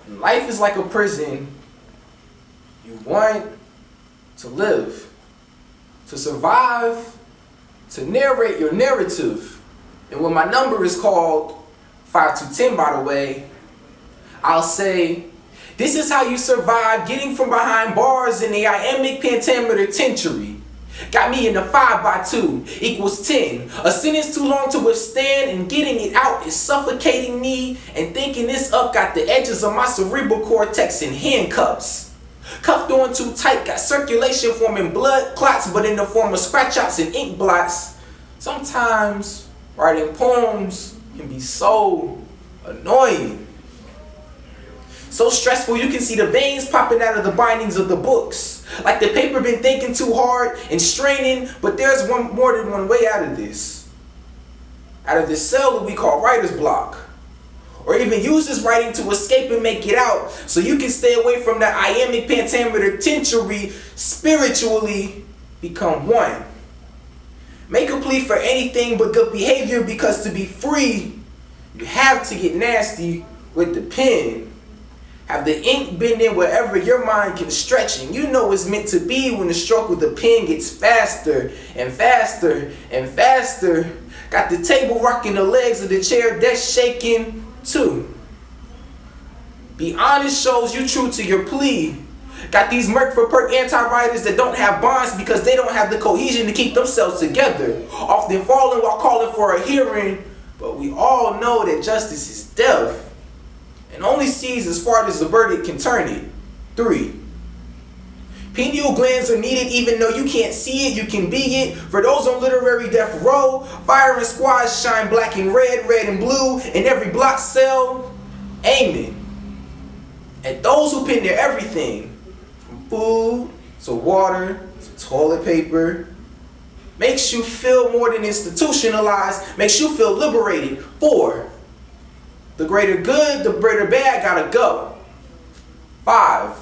When life is like a prison, you want to live, to survive, to narrate your narrative. And when my number is called 5 to 10, by the way, I'll say, this is how you survive getting from behind bars in the iambic pentameter century. Got me in the 5x2 equals 10. A sentence too long to withstand, and getting it out is suffocating me, and thinking this up got the edges of my cerebral cortex in handcuffs. Cuffed on too tight, got circulation forming blood clots, but in the form of scratch outs and ink blots. Sometimes writing poems can be so annoying. So stressful you can see the veins popping out of the bindings of the books. Like the paper been thinking too hard and straining, but there's more than one way out of this. Out of this cell that we call writer's block. Or even use this writing to escape and make it out, so you can stay away from the iambic pentameter century, spiritually become one. Make a plea for anything but good behavior, because to be free, you have to get nasty with the pen. Have the ink bending wherever your mind can stretch, and you know it's meant to be when the stroke of the pen gets faster and faster and faster. Got the table rocking, the legs of the chair that's shaking too. Be honest shows you true to your plea. Got these merc for perk anti-writers that don't have bonds because they don't have the cohesion to keep themselves together. Often falling while calling for a hearing, but we all know that justice is death and only sees as far as the verdict can turn it. 3. Pineal glands are needed even though you can't see it, you can be it. For those on literary death row, firing squads shine black and red, red and blue in every block cell, aiming at those who pin their everything, from food to water to toilet paper. Makes you feel more than institutionalized, makes you feel liberated. 4. The greater good, the greater bad gotta go. 5.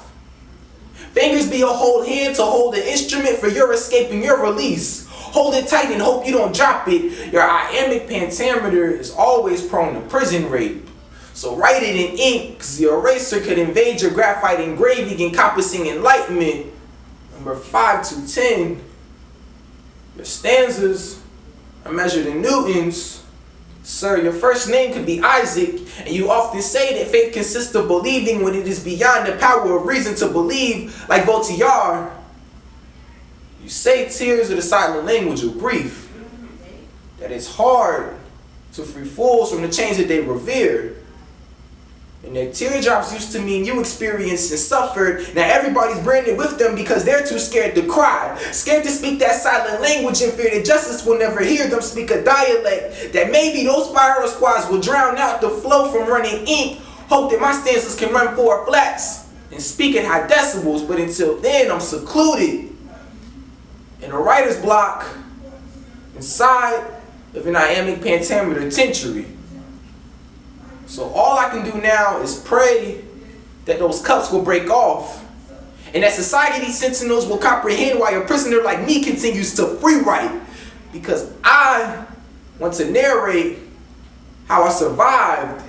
Fingers be a hold hand to hold an instrument for your escape and your release. Hold it tight and hope you don't drop it. Your iambic pentameter is always prone to prison rape. So write it in ink, cause the eraser could invade your graphite engraving, encompassing enlightenment. Number 5 to 10. Your stanzas are measured in newtons. Sir, your first name could be Isaac, and you often say that faith consists of believing when it is beyond the power of reason to believe, like Voltaire. You say tears are the silent language of grief, that it's hard to free fools from the chains that they revere. And that teardrops used to mean you experienced and suffered. Now everybody's branded with them because they're too scared to cry. Scared to speak that silent language and fear that justice will never hear them speak a dialect. That maybe those spiral squads will drown out the flow from running ink. Hope that my stanzas can run 4 flats and speak at high decibels. But until then, I'm secluded in a writer's block inside of an iambic pentameter century. So all I can do now is pray that those cups will break off, and that society sentinels will comprehend why a prisoner like me continues to free write, because I want to narrate how I survived,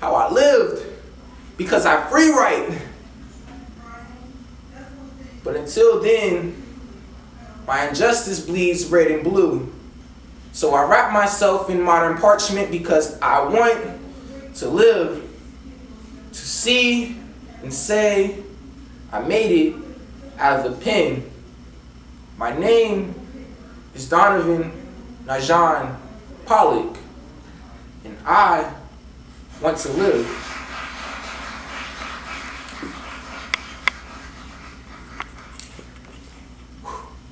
how I lived, because I free write. But until then, my injustice bleeds red and blue. So I wrap myself in modern parchment because I want to live, to see and say, I made it out of the pen. My name is Donnovan Pollock, and I want to live.